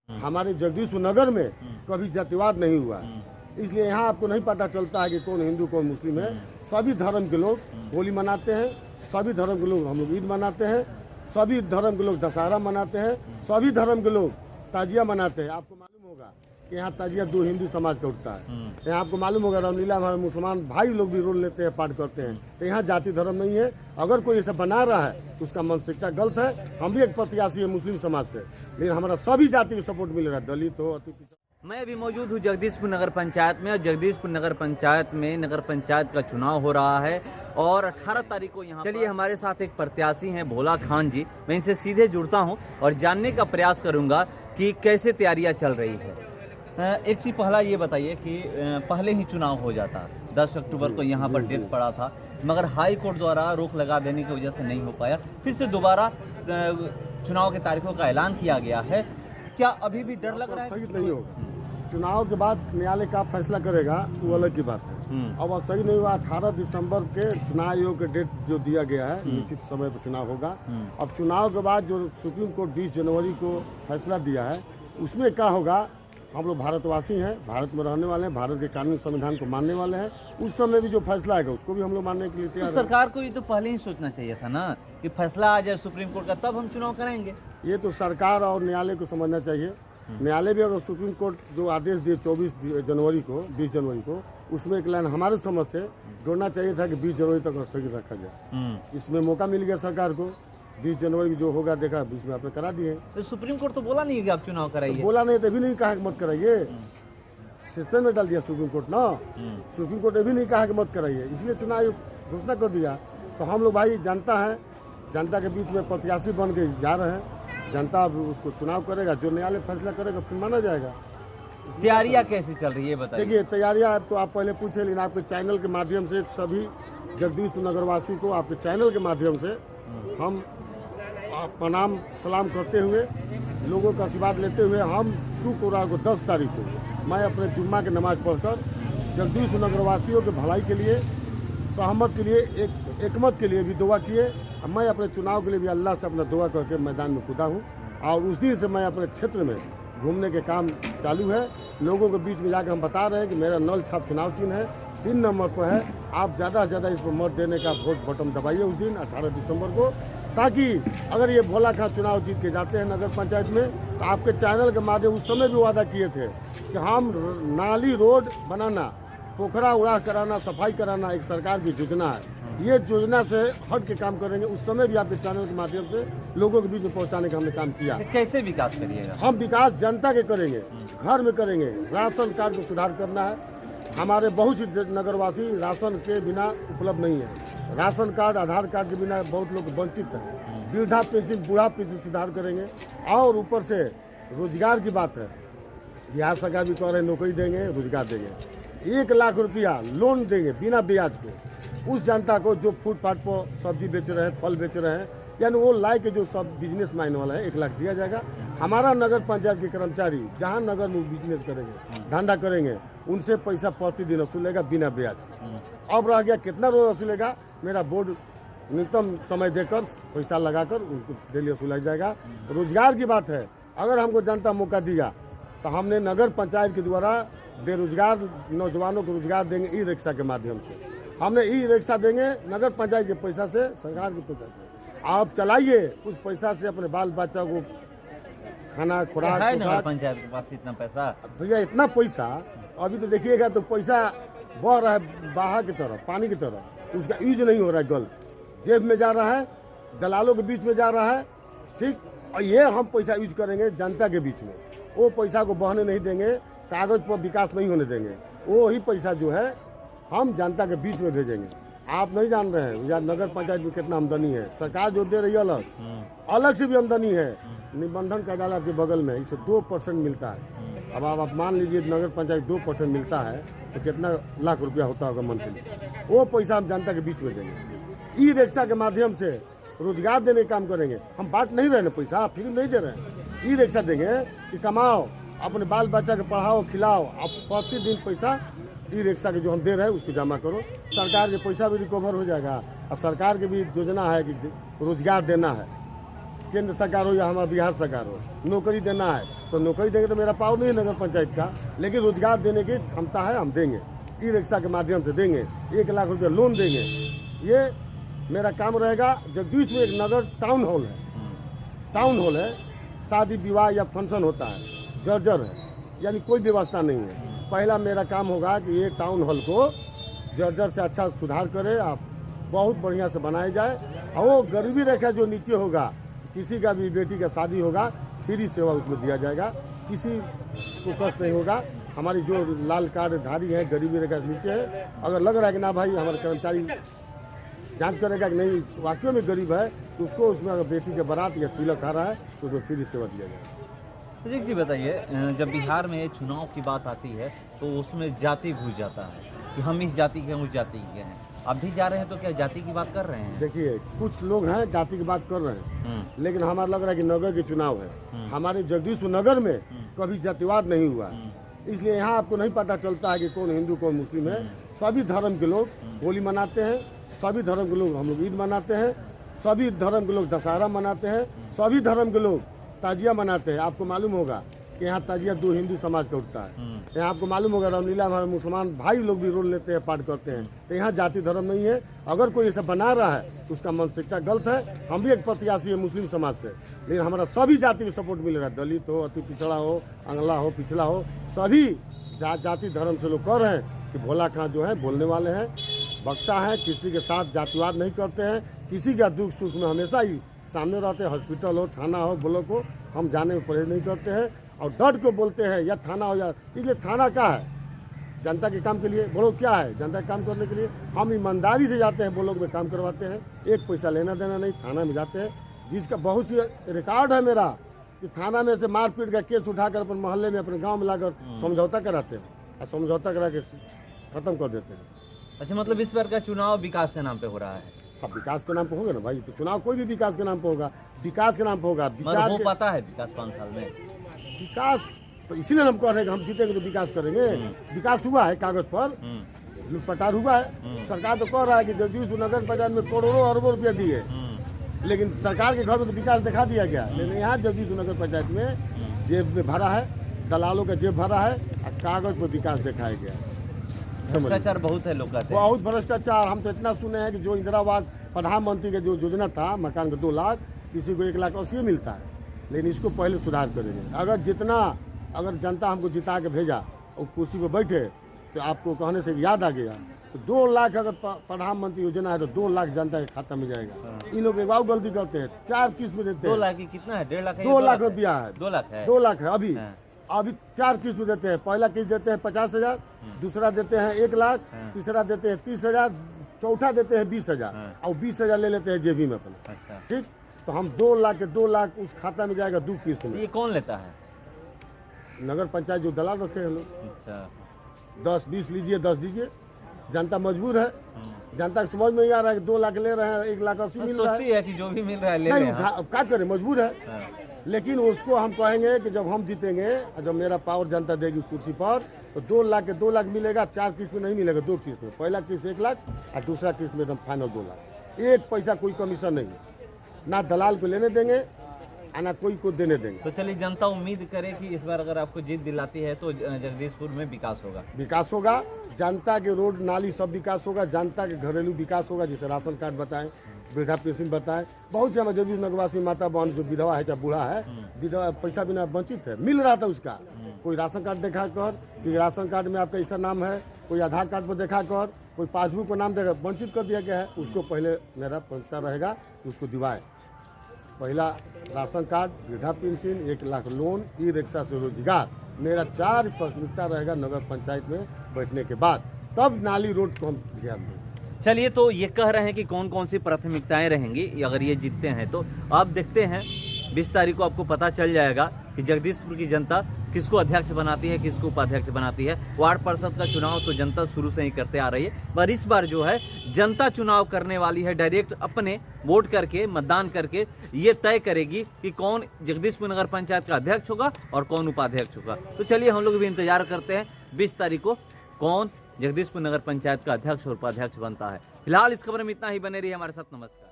हमारे जगदीशपुर नगर में कभी जातिवाद नहीं हुआ, इसलिए यहाँ आपको नहीं पता चलता है कि कौन हिंदू कौन मुस्लिम है। सभी धर्म के लोग होली मनाते हैं, सभी धर्म के लोग हम लोग ईद मनाते हैं, सभी धर्म के लोग दशहरा मनाते हैं, सभी धर्म के लोग ताजिया मनाते हैं। आपको मालूम होगा कि यहाँ ताजिया 2 हिंदू समाज का उठता है। यहाँ आपको मालूम होगा रामलीला हमारे मुसलमान भाई लोग भी रोल लेते हैं, पाठ करते हैं। तो यहाँ जाति धर्म नहीं है। अगर कोई ऐसा बना रहा है तो उसका मानसिकता गलत है। हम भी एक प्रत्याशी है मुस्लिम समाज से, लेकिन हमारा सभी जाति को सपोर्ट मिल रहा है, दलित हो अति। मैं अभी मौजूद हूँ जगदीशपुर नगर पंचायत में, और जगदीशपुर नगर पंचायत में नगर पंचायत का चुनाव हो रहा है और 18 तारीख को यहाँ चलिए हमारे साथ एक प्रत्याशी हैं भोला खान जी। मैं इनसे सीधे जुड़ता हूँ और जानने का प्रयास करूँगा कि कैसे तैयारियाँ चल रही है। एक चीज़ पहला ये बताइए कि पहले ही चुनाव हो जाता, 10 अक्टूबर को यहाँ पर डेट पड़ा था, मगर हाई कोर्ट द्वारा रोक लगा देने की वजह से नहीं हो पाया। फिर से दोबारा चुनाव की तारीखों का ऐलान किया गया है। क्या अभी भी डर लग रहा है? स्थगित नहीं होगा। चुनाव के बाद न्यायालय का फैसला करेगा, वो अलग की बात है। अब स्थगित नहीं हुआ। 18 दिसंबर के चुनाव आयोग के डेट जो दिया गया है, निश्चित समय पर चुनाव होगा। अब चुनाव के बाद जो सुप्रीम कोर्ट 20 जनवरी को फैसला दिया है, उसमें क्या होगा, हम लोग भारतवासी हैं, भारत में रहने वाले हैं, भारत के कानून संविधान को मानने वाले हैं। उस समय भी जो फैसला आएगा उसको भी हम लोग मानने के लिए तैयार हैं। सरकार को ये तो पहले ही सोचना चाहिए था ना कि फैसला आ जाए सुप्रीम कोर्ट का, तब हम चुनाव कराएंगे। ये तो सरकार और न्यायालय को समझना चाहिए। न्यायालय भी अगर सुप्रीम कोर्ट जो आदेश दिए 24 जनवरी को 20 जनवरी को, उसमें एक लाइन हमारे समझ से जोड़ना चाहिए था कि 20 जनवरी तक स्थगित रखा जाए। इसमें मौका मिल गया सरकार को। 20 जनवरी जो होगा देखा, बीच में आपने करा दिए। तो सुप्रीम कोर्ट तो बोला नहीं कि आप चुनाव कराइए। तो बोला नहीं, तभी नहीं कहा कि मत कराइए। सिस्टम में डाल दिया सुप्रीम कोर्ट ना। सुप्रीम कोर्ट ने भी नहीं कहा कि मत कराइए, इसलिए चुनाव आयोग घोषणा कर दिया। तो हम लोग भाई जनता है, जनता के बीच में प्रत्याशी बन के जा रहे हैं। जनता अब उसको चुनाव करेगा, जो न्यायालय फैसला करेगा फिर माना जाएगा। तैयारियां कैसी चल रही है बताइए। देखिए तैयारियां तो आप पहले पूछे, लेकिन आपके चैनल के माध्यम से सभी जगदीशपुर नगरवासी को आपके चैनल के माध्यम से हम प्रणाम सलाम करते हुए, लोगों का आशीर्वाद लेते हुए, हम शुक्रवार को 10 तारीख को मैं अपने जुम्मा की नमाज पढ़कर जगदीशपुर नगरवासियों के भलाई के लिए, सहमत के लिए, एकमत के लिए भी दुआ किए। मैं अपने चुनाव के लिए भी अल्लाह से अपना दुआ करके मैदान में कूदा हूँ, और उस दिन से मैं अपने क्षेत्र में घूमने के काम चालू है। लोगों के बीच में जाकर हम बता रहे हैं कि मेरा नल छाप चुनाव चिन्ह है, 3 नंबर पर है। आप ज़्यादा से ज़्यादा इसको मत देने का वोट बटन दबाइए उस दिन 18 दिसंबर को, ताकि अगर ये भोला खान चुनाव जीत के जाते हैं नगर पंचायत में, तो आपके चैनल के माध्यम उस समय भी वादा किए थे कि हम नाली रोड बनाना, पोखरा उड़ा कराना, सफाई कराना एक सरकार की योजना है। ये योजना से हट के काम करेंगे। उस समय भी आपके चैनल के माध्यम से लोगों के बीच में पहुंचाने का हमने काम किया। कैसे विकास करिएगा? हम विकास जनता के करेंगे, घर में करेंगे। राशन कार्ड को सुधार करना है। हमारे बहुत से नगरवासी राशन के बिना उपलब्ध नहीं है। राशन कार्ड, आधार कार्ड के बिना बहुत लोग वंचित हैं। वृद्धा पेंशन, बूढ़ा पेंशन सुधार करेंगे। और ऊपर से रोजगार की बात है, बिहार सरकार भी कह रहे हैं नौकरी देंगे, रोजगार देंगे। 1 लाख रुपया लोन देंगे बिना ब्याज के उस जनता को जो फुटपाथ पर सब्जी बेच रहे हैं, फल बेच रहे हैं, यानी वो लाई के जो सब बिजनेस माइन वाला है 1 लाख दिया जाएगा। हमारा नगर पंचायत के कर्मचारी जहाँ नगर में बिजनेस करेंगे, धंधा करेंगे, उनसे पैसा प्रतिदिन वसूलेगा बिना ब्याज। अब रह गया कितना रोज वसूलेगा, मेरा बोर्ड न्यूनतम समय देकर पैसा लगाकर उनको डेली वसूला जाएगा। रोजगार की बात है, अगर हमको जनता मौका दिया तो हमने नगर पंचायत के द्वारा बेरोजगार नौजवानों को रोजगार देंगे। ई रिक्शा के माध्यम से हमने ई रिक्शा देंगे, नगर पंचायत के पैसा से, सरकार के पैसा से। आप चलाइए, उस पैसा से अपने बाल बच्चा को खाना खुराक। नगर पंचायत के पास इतना पैसा? भैया इतना पैसा अभी तो देखिएगा तो पैसा बह रहा है बाहर की तरफ, पानी की तरफ। उसका यूज नहीं हो रहा है, गलत जेब में जा रहा है, दलालों के बीच में जा रहा है। ठीक, और ये हम पैसा यूज करेंगे जनता के बीच में। वो पैसा को बहने नहीं देंगे, कागज पर विकास नहीं होने देंगे। वो ही पैसा जो है हम जनता के बीच में भेजेंगे। आप नहीं जान रहे हैं यार नगर पंचायत में कितना आमदनी है। सरकार जो दे रही है अलग से भी आमदनी है। निबंधन कार्यालय के बगल में इसे 2% मिलता है। अब आप मान लीजिए नगर पंचायत 2% मिलता है तो कितना लाख रुपया होता होगा मंथली। वो पैसा हम जनता के बीच में देंगे। ई रिक्शा के माध्यम से रोजगार देने का काम करेंगे। हम बांट नहीं रहे हैं पैसा, फ्री नहीं दे रहे हैं। ई रिक्शा देंगे कि कमाओ, अपने बाल बच्चा के पढ़ाओ, खिलाओ। अब प्रतिदिन पैसा ई रिक्शा के जो हम दे रहे हैं उसको जमा करो। सरकार के पैसा भी रिकवर हो जाएगा, और सरकार की भी योजना है कि रोजगार देना है। केंद्र सरकार हो या हमारा बिहार सरकार हो, नौकरी देना है तो नौकरी देंगे। तो मेरा पावर नहीं है नगर पंचायत का, लेकिन रोजगार देने की क्षमता है, हम देंगे। ई रिक्शा के माध्यम से देंगे, 1 लाख रुपये लोन देंगे। ये मेरा काम रहेगा। जगदीश में एक नगर टाउन हॉल है, टाउन हॉल है, शादी विवाह या फंक्शन होता है, जर्जर है, यानी कोई व्यवस्था नहीं है। पहला मेरा काम होगा कि ये टाउन हॉल को जर्जर से अच्छा सुधार करे, आप बहुत बढ़िया से बनाया जाए। और वो गरीबी रेखा जो नीचे होगा, किसी का भी बेटी का शादी होगा, फ्री सेवा उसमें दिया जाएगा, किसी को कष्ट नहीं होगा। हमारी जो लाल कार्ड धारी है, गरीबी रेखा से नीचे है, अगर लग रहा है कि ना भाई हमारे कर्मचारी जांच करेगा कि नहीं वाकई में गरीब है, तो उसको उसमें अगर बेटी के बारात या तिलक आ रहा है तो उसको फ्री सेवा दिया जाएगा। प्रतीक जी बताइए, जब बिहार में चुनाव की बात आती है तो उसमें जाति घुस जाता है कि हम इस जाति के हैं, उस जाति के हैं। आप भी जा रहे हैं तो क्या जाति की बात कर रहे हैं? देखिए, कुछ लोग हैं जाति की बात कर रहे हैं, लेकिन हमारा लग रहा है कि नगर के चुनाव है। हमारे जगदीशपुर नगर में कभी जातिवाद नहीं हुआ, इसलिए यहाँ आपको नहीं पता चलता है कि कौन हिंदू कौन मुस्लिम है। सभी धर्म के लोग होली मनाते हैं, सभी धर्म के लोग हम लोग ईद मनाते हैं, सभी धर्म के लोग दशहरा मनाते हैं, सभी धर्म के लोग ताजिया मनाते हैं। आपको मालूम होगा कि यहाँ ताजिया 2 हिंदू समाज का उठता है। यहाँ आपको मालूम होगा रामलीला हमारे मुसलमान भाई लोग भी रोल लेते हैं, पाठ करते हैं। तो यहाँ जाति धर्म नहीं है। अगर कोई ऐसा बना रहा है तो उसका मानसिकता गलत है। हम भी एक प्रत्याशी है मुस्लिम समाज से, लेकिन हमारा सभी जाति को सपोर्ट मिल रहा है, दलित हो, अति पिछड़ा हो, अंगला हो, पिछड़ा हो, सभी जाति धर्म से लोग कह रहे हैं कि भोला खां जो है बोलने वाले हैं, वक्ता हैं, किसी के साथ जातिवाद नहीं करते हैं, किसी का दुख सुख में हमेशा ही सामने रहते हैं। हॉस्पिटल हो, थाना हो, ब्लॉक हो, हम जाने में परहेज नहीं करते हैं और डट को बोलते हैं, या थाना हो या, इसलिए थाना क्या है जनता के काम के लिए, ब्लॉक क्या है जनता के काम करने के लिए। हम ईमानदारी से जाते हैं, ब्लॉक में काम करवाते हैं, एक पैसा लेना देना नहीं। थाना में जाते हैं, जिसका बहुत सी रिकॉर्ड है मेरा कि थाना में से मारपीट का केस उठाकर अपने मोहल्ले में, अपने गाँव में लाकर समझौता कराते हैं और समझौता करा के खत्म कर देते हैं। अच्छा, मतलब इस बार का चुनाव विकास के नाम पे हो रहा है? अब विकास के नाम पे होगा ना भाई, तो चुनाव कोई भी विकास के नाम पे होगा, विकास के नाम पे होगा। मतलब हो पाता है विकास 5 साल में? विकास तो इसीलिए हम कह रहे हैं कि हम जीतेंगे तो विकास करेंगे। विकास हुआ है कागज पर, लूटपटार हुआ है। सरकार तो कह रहा है कि जगदीशपुर नगर पंचायत में करोड़ों अरबों रुपया दिए, लेकिन सरकार के घर में तो विकास दिखा दिया गया। लेकिन यहाँ जगदीशपुर नगर पंचायत में जेब में भरा है, दलालों का जेब भरा है और कागज पर विकास दिखाया गया। भ्रष्टाचार बहुत है, लोग कहते हैं बहुत भ्रष्टाचार। हम तो इतना सुने हैं कि जो इंदिरा आवास प्रधानमंत्री का जो योजना था, मकान का 2 लाख, किसी को 1,80,000 मिलता है, लेकिन इसको पहले सुधार करेंगे। अगर जनता हमको जिता के भेजा और कुर्सी पर बैठे तो आपको कहने से याद आ गया, तो 2 लाख अगर प्रधानमंत्री योजना है तो 2 लाख जनता के खाता में जाएगा। इन लोग एक बार गलती करते हैं, 4 किस्त में देते हैं। 2 लाख की कितना है? 1.5 लाख है? 2 लाख रुपया है। 2 लाख है? 2 लाख है अभी 4 किस्त में देते हैं। पहला किस्त देते हैं 50,000, दूसरा देते हैं 1 लाख, तीसरा देते हैं 30,000, चौथा देते हैं 20,000 और 20,000 ले लेते हैं जेबी में अपना। अच्छा, ठीक, तो हम 2 लाख के 2 लाख उस खाता में जाएगा 2 किस्त में। ये कौन लेता है? नगर पंचायत जो दलाल रखे हैं लोग। अच्छा, 10-20 लीजिए, 10 दीजिए। जनता मजबूर है, जनता को समझ में नहीं आ रहा है कि 2 लाख ले रहे हैं, 1,80,000 मिल रहा सोचती है कि जो भी मिल रहा है ले नहीं, लें। अब क्या करें, मजबूर है। लेकिन उसको हम कहेंगे कि जब हम जीतेंगे और जब मेरा पावर जनता देगी कुर्सी पर, तो 2 लाख के 2 लाख मिलेगा। 4 किस्त में नहीं मिलेगा, 2 किस्त में। पहला किस्त 1 लाख और दूसरा किस्त में एकदम फाइनल 2 लाख। 1 पैसा कोई कमीशन नहीं है, ना दलाल को लेने देंगे और ना कोई को देने देंगे। तो चलिए, जनता उम्मीद करे कि इस बार अगर आपको जीत दिलाती है तो जगदीशपुर में विकास होगा। विकास होगा, जनता के रोड नाली सब विकास होगा, जनता के घरेलू विकास होगा, जैसे राशन कार्ड बताएं, वृद्धा पेंशन बताएं। बहुत से हमारे जगदीश नगरवासी माता बहन जो विधवा है चाहे बूढ़ा है, विधवा पैसा बिना वंचित है, मिल रहा था उसका। कोई राशन कार्ड देखा कर कि राशन कार्ड में आपका ऐसा नाम है, कोई आधार कार्ड पर देखा कर, कोई पासबुक पर नाम देखा, वंचित कर दिया गया है। उसको पहले मेरा पंचता रहेगा, उसको दिवाए। पहला राशन कार्ड, वृद्धा pension, 1 lakh loan, e rickshaw से रोजगार। मेरा 4 प्राथमिकता रहेगा नगर पंचायत में बैठने के बाद, तब नाली रोड को हम ध्यान देंगे। चलिए, तो ये कह रहे हैं कि कौन कौन सी प्राथमिकताएं रहेंगी अगर ये जीतते हैं तो। आप देखते हैं 20 तारीख को आपको पता चल जाएगा कि जगदीशपुर की जनता किसको अध्यक्ष बनाती है, किसको उपाध्यक्ष बनाती है। वार्ड पार्षद का चुनाव तो जनता शुरू से ही करते आ रही है, पर इस बार जो है जनता चुनाव करने वाली है। डायरेक्ट अपने वोट करके, मतदान करके ये तय करेगी कि कौन जगदीशपुर नगर पंचायत का अध्यक्ष होगा और कौन उपाध्यक्ष होगा। तो चलिए, हम लोग भी इंतजार करते हैं 20 तारीख को कौन जगदीशपुर नगर पंचायत का अध्यक्ष और उपाध्यक्ष बनता है। फिलहाल इस खबर में इतना ही। बने रहिए हमारे साथ। नमस्कार।